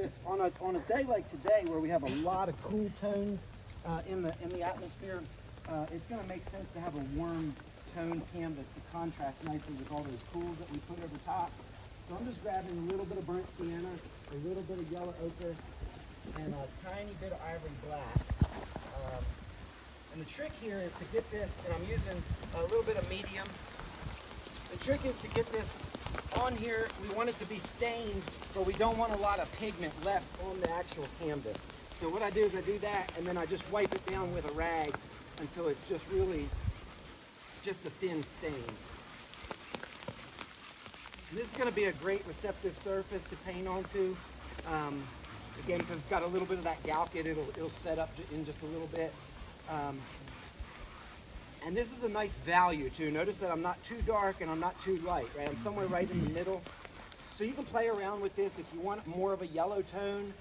this on a day like today where we have a lot of cool tones in the atmosphere. It's going to make sense to have a warm tone canvas to contrast nicely with all those cools that we put over top. So I'm just grabbing a little bit of burnt sienna, a little bit of yellow ochre, and a tiny bit of ivory black. And the trick here is to get this, and I'm using a little bit of medium. The trick is to get this on here. We want it to be stained, but we don't want a lot of pigment left on the actual canvas. So what I do is I do that, and then I just wipe it down with a rag until it's just really just a thin stain. This is going to be a great receptive surface to paint onto. Again, because it's got a little bit of that galkit, it'll set up in just a little bit. And this is a nice value too. Notice that I'm not too dark and I'm not too light, right? I'm somewhere right in the middle. So you can play around with this if you want more of a yellow tone.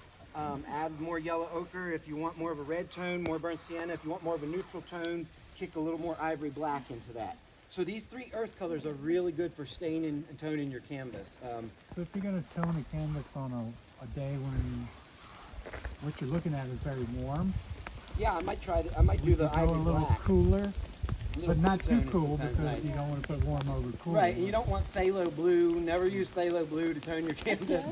Add more yellow ochre. If you want more of a red tone, more burnt sienna. If you want more of a neutral tone, kick a little more ivory black into that. So these three earth colors are really good for staining and toning your canvas. So if you're going to tone a canvas on a day when what you're looking at is very warm, yeah, I might try to. I might do the ivory a little black. cooler, but not too tone cool because nice. you don't want to put warm over cool. Right, and you don't want phthalo blue. Never use phthalo blue to tone your canvas.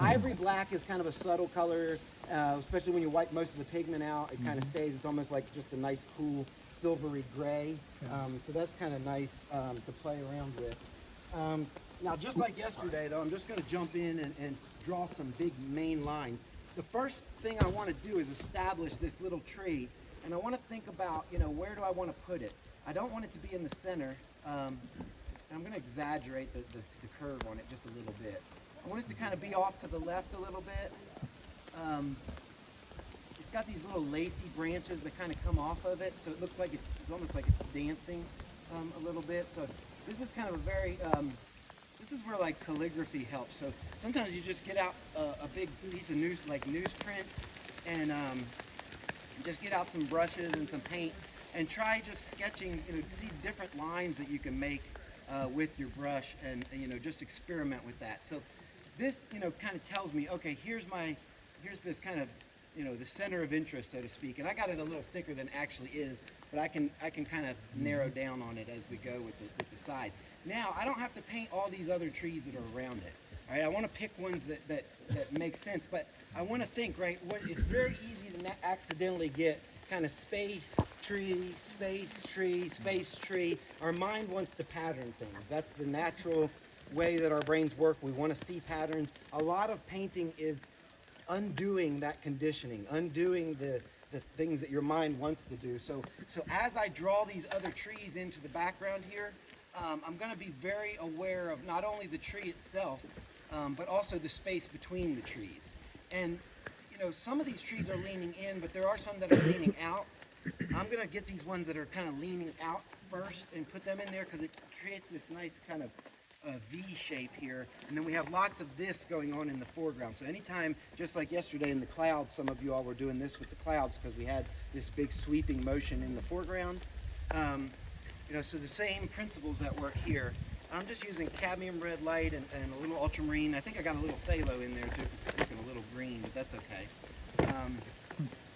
Ivory black is kind of a subtle color, especially when you wipe most of the pigment out. It kind of stays. It's almost like just a nice, cool, silvery gray. So that's kind of nice to play around with. Now, just like yesterday, though, I'm just going to jump in and draw some big main lines. The first thing I want to do is establish this little tree, and I want to think about, where do I want to put it? I don't want it to be in the center. And I'm going to exaggerate the curve on it just a little bit. I want it to kind of be off to the left a little bit. It's got these little lacy branches that kind of come off of it, so it looks like it's almost like it's dancing a little bit. So this is kind of a very, this is where like calligraphy helps. So sometimes you just get out a big piece of newsprint and just get out some brushes and some paint and try just sketching, see different lines that you can make with your brush and just experiment with that. So this, kind of tells me, okay, here's this kind of, the center of interest, so to speak. And I got it a little thicker than it actually is, but I can kind of narrow down on it as we go with the side. Now, I don't have to paint all these other trees that are around it. All right, I want to pick ones that make sense, but I want to think, right, it's very easy to accidentally get kind of space, tree, space, tree, space, tree. Our mind wants to pattern things. That's the natural way that our brains work. We want to see patterns. A lot of painting is undoing that conditioning, undoing the things that your mind wants to do. So as I draw these other trees into the background here, I'm going to be very aware of not only the tree itself, but also the space between the trees. And some of these trees are leaning in, but there are some that are leaning out. I'm going to get these ones that are kind of leaning out first and put them in there because it creates this nice kind of V shape here. And then we have lots of this going on in the foreground. So anytime, just like yesterday in the clouds, some of you all were doing this with the clouds because we had this big sweeping motion in the foreground. So the same principles that work here. I'm just using cadmium red light and a little ultramarine. I think I got a little phthalo in there too, because it's looking a little green, but that's okay.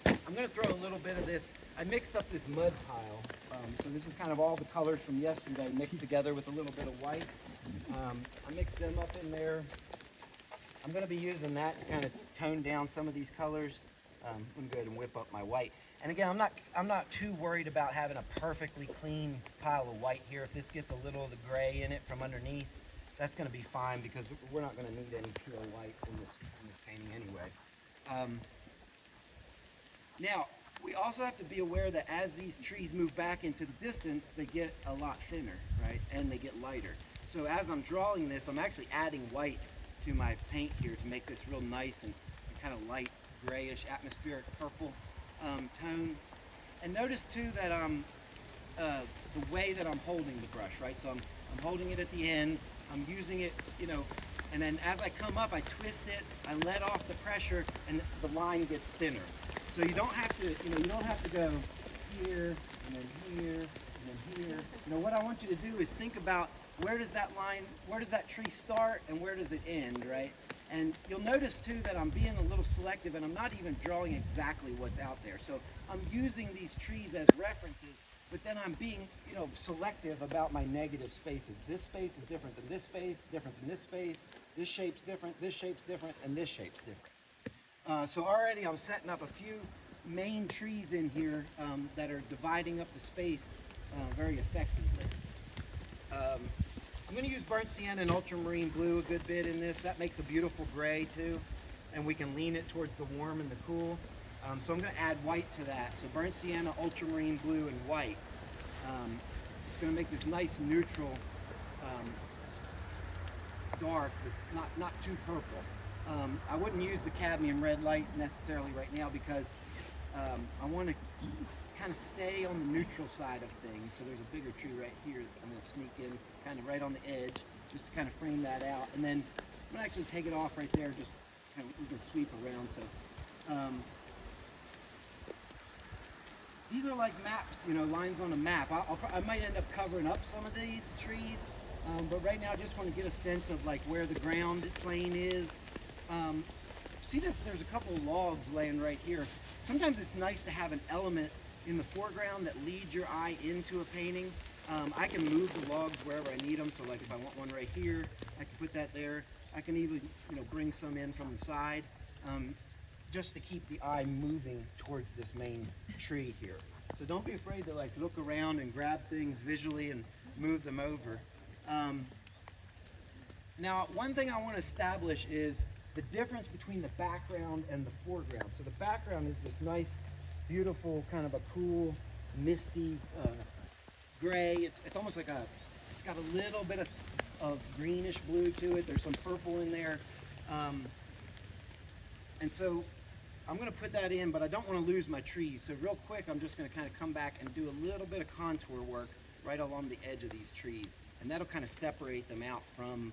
I'm going to throw a little bit of this. I mixed up this mud pile. So this is kind of all the colors from yesterday mixed together with a little bit of white. I mixed them up in there. I'm going to be using that to kind of tone down some of these colors. I'm going to go ahead and whip up my white. And again, I'm not too worried about having a perfectly clean pile of white here. If this gets a little of the gray in it from underneath, that's going to be fine because we're not going to need any pure white in this painting anyway. Now, we also have to be aware that as these trees move back into the distance, they get a lot thinner, right? And they get lighter. So as I'm drawing this, I'm actually adding white to my paint here to make this real nice and kind of light grayish atmospheric purple tone. And notice too that the way that I'm holding the brush, right? So I'm holding it at the end, I'm using it, and then as I come up, I twist it, I let off the pressure, and the line gets thinner. So you don't have to, you don't have to go here, and then here, and then here. What I want you to do is think about where does that tree start and where does it end, right? And you'll notice too that I'm being a little selective and I'm not even drawing exactly what's out there. So I'm using these trees as references, but then I'm being, selective about my negative spaces. This space is different than this space, different than this space, this shape's different, this shape's different, and this shape's different. So already I'm setting up a few main trees in here that are dividing up the space very effectively. I'm going to use burnt sienna and ultramarine blue a good bit in this. That makes a beautiful gray too, and we can lean it towards the warm and the cool. So I'm going to add white to that. So burnt sienna, ultramarine blue, and white. It's going to make this nice neutral dark that's not too purple. I wouldn't use the cadmium red light necessarily right now because I want to kind of stay on the neutral side of things. So there's a bigger tree right here that I'm going to sneak in kind of right on the edge just to kind of frame that out. And then I'm going to actually take it off right there, just kind of we can sweep around. So these are like maps, lines on a map. I might end up covering up some of these trees, but right now I just want to get a sense of like where the ground plane is. See this? There's a couple of logs laying right here. Sometimes it's nice to have an element in the foreground that leads your eye into a painting. I can move the logs wherever I need them. So like if I want one right here, I can put that there. I can even bring some in from the side just to keep the eye moving towards this main tree here. So don't be afraid to like look around and grab things visually and move them over. Now one thing I want to establish is the difference between the background and the foreground. So the background is this nice, beautiful, kind of a cool, misty gray. It's almost like it's got a little bit of greenish blue to it. There's some purple in there. And so I'm going to put that in, but I don't want to lose my trees. So real quick, I'm just going to kind of come back and do a little bit of contour work right along the edge of these trees. And that'll kind of separate them out from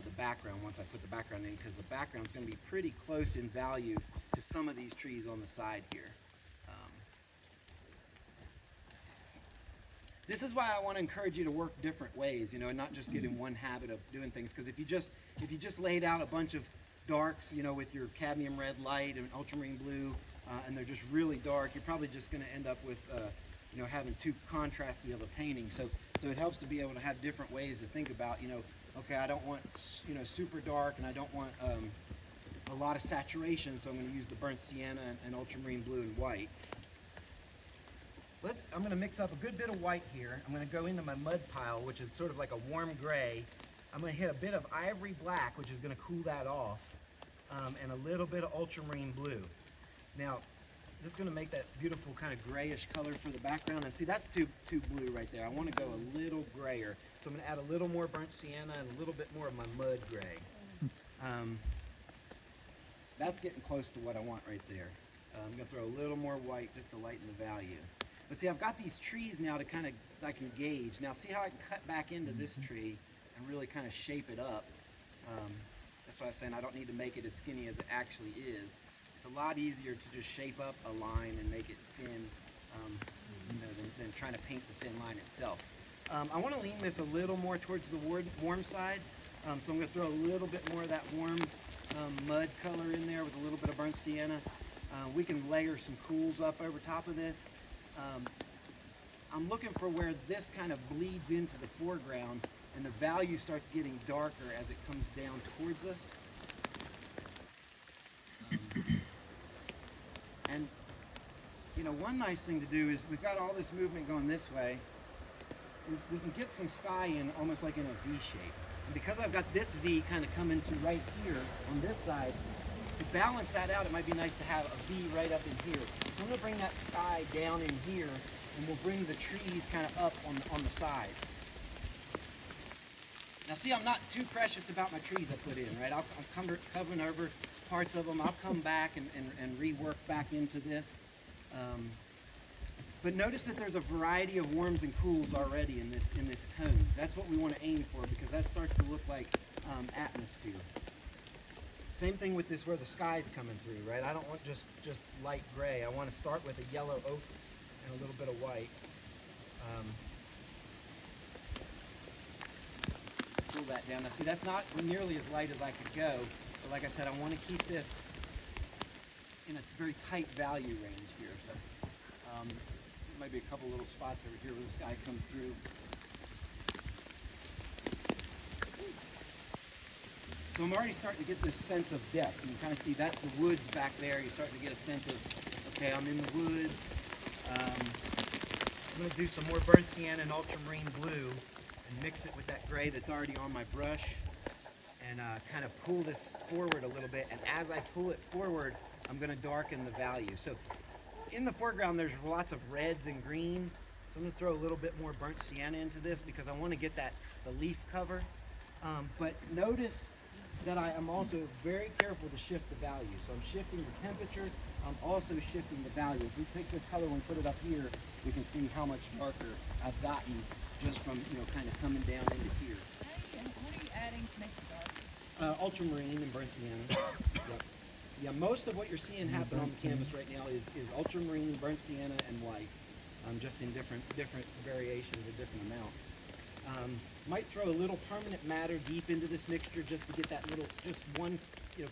the background once I put the background in, because the background is going to be pretty close in value to some of these trees on the side here. This is why I want to encourage you to work different ways, and not just get in one habit of doing things. Because if you just laid out a bunch of darks, with your cadmium red light and ultramarine blue, and they're just really dark, you're probably just going to end up with having too contrasty of a painting. So it helps to be able to have different ways to think about, okay, I don't want super dark, and I don't want a lot of saturation, so I'm going to use the burnt sienna and ultramarine blue and white. I'm going to mix up a good bit of white here. I'm going to go into my mud pile, which is sort of like a warm gray. I'm going to hit a bit of ivory black, which is going to cool that off, and a little bit of ultramarine blue. Now, this is going to make that beautiful kind of grayish color for the background. And see, that's too blue right there. I want to go a little grayer. So I'm going to add a little more burnt sienna and a little bit more of my mud gray. That's getting close to what I want right there. I'm going to throw a little more white just to lighten the value. But see, I've got these trees now to kind of, I can gauge. Now see how I can cut back into this tree and really kind of shape it up. That's why I was saying I don't need to make it as skinny as it actually is. It's a lot easier to just shape up a line and make it thin than trying to paint the thin line itself. I want to lean this a little more towards the warm side. So I'm going to throw a little bit more of that warm mud color in there with a little bit of burnt sienna. We can layer some cools up over top of this. I'm looking for where this kind of bleeds into the foreground and the value starts getting darker as it comes down towards us. And one nice thing to do is we've got all this movement going this way. We can get some sky in almost like in a V shape. And because I've got this V kind of coming to right here on this side, to balance that out, it might be nice to have a V right up in here. So I'm going to bring that sky down in here, and we'll bring the trees kind of up on the sides. Now see, I'm not too precious about my trees I put in, right? I'm covering over parts of them. I'll come back and rework back into this. But notice that there's a variety of warms and cools already in this tone. That's what we want to aim for, because that starts to look like atmosphere. Same thing with this where the sky's coming through, right? I don't want just light gray. I want to start with a yellow oak and a little bit of white. Pull that down. Now see, that's not nearly as light as I could go. But like I said, I want to keep this in a very tight value range here. So there might be a couple little spots over here where the sky comes through. So I'm already starting to get this sense of depth. You can kind of see that's the woods back there. You're starting to get a sense of, okay, I'm in the woods. I'm going to do some more burnt sienna and ultramarine blue and mix it with that gray that's already on my brush and kind of pull this forward a little bit. And as I pull it forward, I'm going to darken the value. So in the foreground, there's lots of reds and greens. So I'm going to throw a little bit more burnt sienna into this because I want to get the leaf cover. But notice that I am also very careful to shift the value. So I'm shifting the temperature, I'm also shifting the value. If we take this color and put it up here, we can see how much darker I've gotten just from, kind of coming down into here. And what are you adding to make it dark? Ultramarine and burnt sienna. Yep. Yeah, most of what you're seeing happen on the canvas right now is ultramarine, burnt sienna, and white. Just in different variations or different amounts. Might throw a little permanent matter deep into this mixture just to get that little, just one,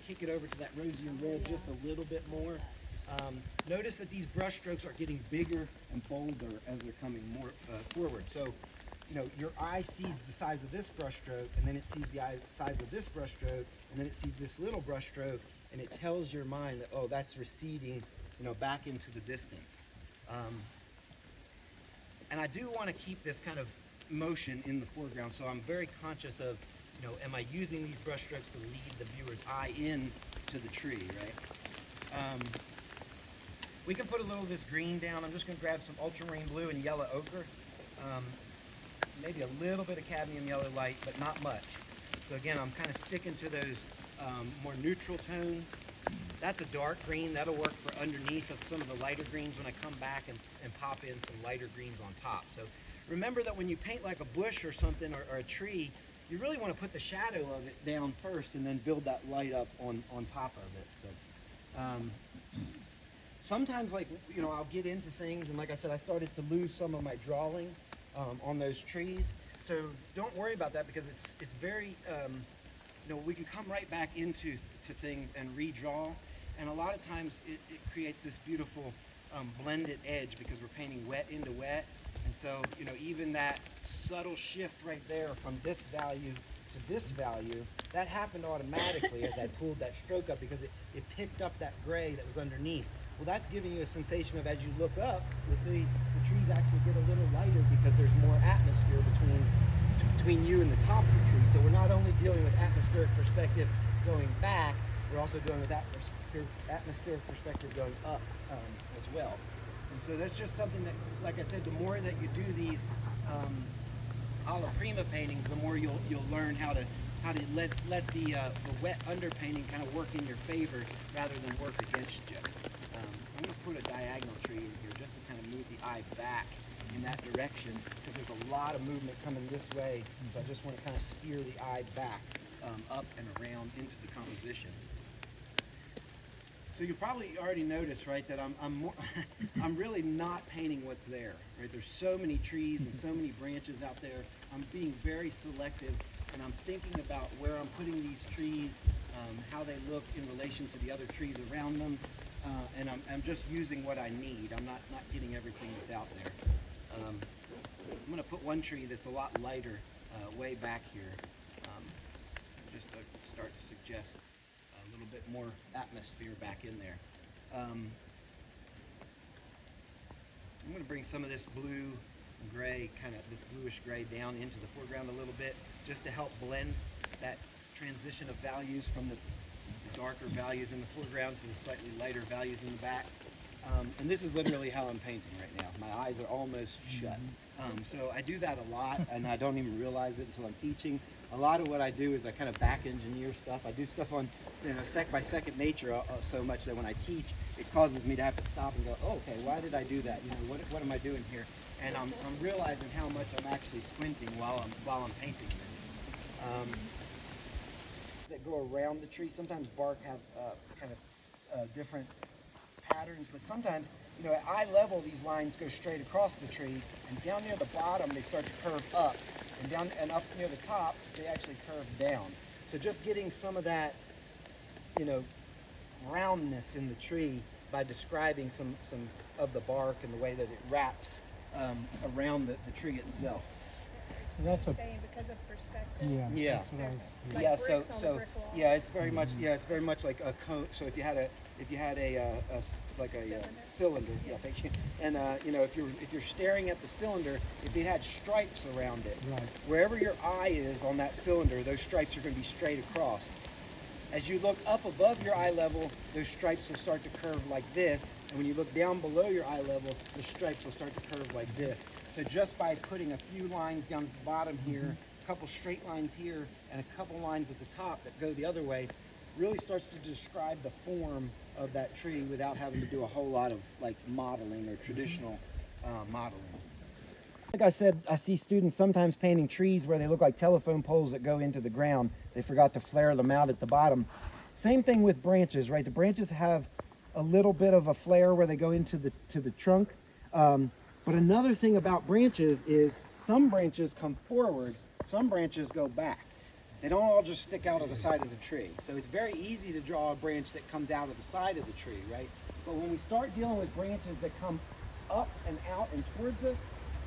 kick it over to that rosy and red just a little bit more. Notice that these brush strokes are getting bigger and bolder as they're coming more forward. So, your eye sees the size of this brush stroke, and then it sees the size of this brush stroke, and then it sees this little brush stroke, and it tells your mind that, oh, that's receding, back into the distance. And I do want to keep this kind of motion in the foreground, so I'm very conscious of, am I using these brush strokes to lead the viewer's eye in to the tree, right? We can put a little of this green down. I'm just going to grab some ultramarine blue and yellow ochre, maybe a little bit of cadmium yellow light, but not much. So again, I'm kind of sticking to those more neutral tones. That's a dark green. That'll work for underneath of some of the lighter greens when I come back and pop in some lighter greens on top. So remember that when you paint like a bush or something or a tree, you really want to put the shadow of it down first and then build that light up on top of it. So sometimes, like, I'll get into things, and like I said, I started to lose some of my drawing on those trees. So don't worry about that because it's very, we can come right back into things and redraw. And a lot of times it creates this beautiful blended edge because we're painting wet into wet. And so, even that subtle shift right there from this value to this value, that happened automatically as I pulled that stroke up because it picked up that gray that was underneath. Well, that's giving you a sensation of, as you look up, you'll see the trees actually get a little lighter because there's more atmosphere between you and the top of the tree. So we're not only dealing with atmospheric perspective going back, we're also dealing with atmospheric perspective going up as well. And so that's just something that, like I said, the more that you do these alla prima paintings, the more you'll learn how to let the wet underpainting kind of work in your favor rather than work against you. I'm going to put a diagonal tree in here just to kind of move the eye back in that direction because there's a lot of movement coming this way. So I just want to kind of steer the eye back up and around into the composition. So you probably already noticed, right, that I'm really not painting what's there, right? There's so many trees and so many branches out there. I'm being very selective, and I'm thinking about where I'm putting these trees, how they look in relation to the other trees around them, and I'm just using what I need. I'm not getting everything that's out there. I'm going to put one tree that's a lot lighter way back here, just to start to suggest a little bit more atmosphere back in there. I'm going to bring some of this blue and gray, kind of this bluish gray down into the foreground a little bit just to help blend that transition of values from the darker values in the foreground to the slightly lighter values in the back. And this is literally how I'm painting right now. My eyes are almost shut. So I do that a lot, and I don't even realize it until I'm teaching. A lot of what I do is I kind of back engineer stuff. I do stuff on by second nature so much that when I teach, it causes me to have to stop and go, oh, okay, why did I do that? What am I doing here? And I'm realizing how much I'm actually squinting while I'm painting this. That go around the tree. Sometimes bark have kind of different patterns, but sometimes, at eye level, these lines go straight across the tree, and down near the bottom, they start to curve up, and down and up near the top, they actually curve down. So just getting some of that roundness in the tree by describing some of the bark and the way that it wraps around the tree itself. So that's a, Saying because of perspective. yeah. Yeah. That's what I was, Like Yeah, bricks on a brick wall. yeah, it's very much like a cone. So if you had a cylinder, yeah, thank you. And if you're staring at the cylinder, if it had stripes around it, right. wherever your eye is on that cylinder, those stripes are going to be straight across. As you look up above your eye level, those stripes will start to curve like this, and when you look down below your eye level, the stripes will start to curve like this. So just by putting a few lines down at the bottom here, a couple straight lines here, and a couple lines at the top that go the other way, really starts to describe the form of that tree without having to do a whole lot of like modeling or traditional modeling. Like I said, I see students sometimes painting trees where they look like telephone poles that go into the ground. They forgot to flare them out at the bottom. Same thing with branches, right? The branches have a little bit of a flare where they go into the trunk. But another thing about branches is some branches come forward, some branches go back. They don't all just stick out of the side of the tree. So it's very easy to draw a branch that comes out of the side of the tree, right? But when we start dealing with branches that come up and out and towards us,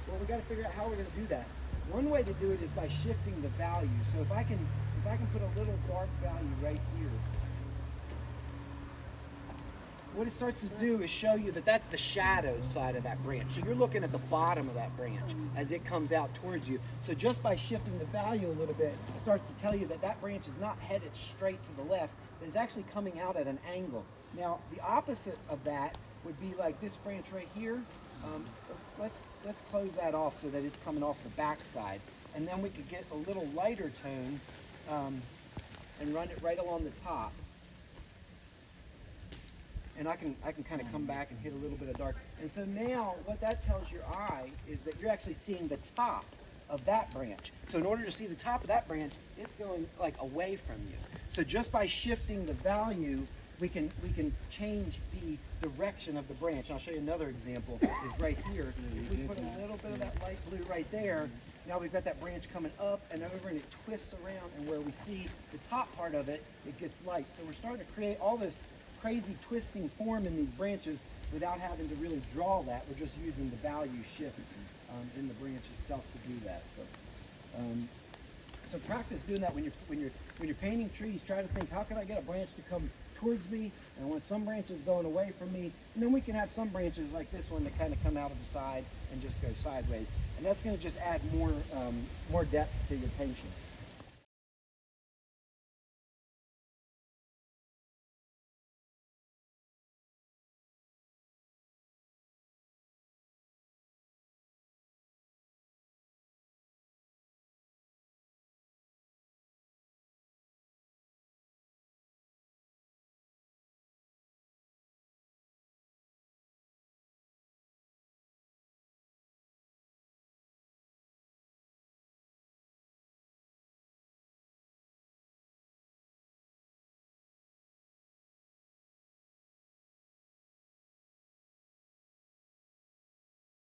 well, we got to figure out how we're going to do that. One way to do it is by shifting the value. So if I can put a little dark value right here, what it starts to do is show you that that's the shadow side of that branch. So you're looking at the bottom of that branch as it comes out towards you. So just by shifting the value a little bit, it starts to tell you that that branch is not headed straight to the left, but is actually coming out at an angle. Now, the opposite of that would be like this branch right here. Let's close that off so that it's coming off the back side. And then we could get a little lighter tone and run it right along the top. And I can kind of come back and hit a little bit of dark. And so now what that tells your eye is that you're actually seeing the top of that branch. So in order to see the top of that branch, it's going like away from you. So just by shifting the value, we can change the direction of the branch. And I'll show you another example is right here. If we put a little bit of that light blue right there, now we've got that branch coming up and over and it twists around, and where we see the top part of it, it gets light. So we're starting to create all this crazy twisting form in these branches without having to really draw that. We're just using the value shifts in the branch itself to do that. So practice doing that when you're painting trees. Try to think, how can I get a branch to come towards me, and I want some branches going away from me, and then we can have some branches like this one that kind of come out of the side and just go sideways, and that's going to just add more depth to your painting.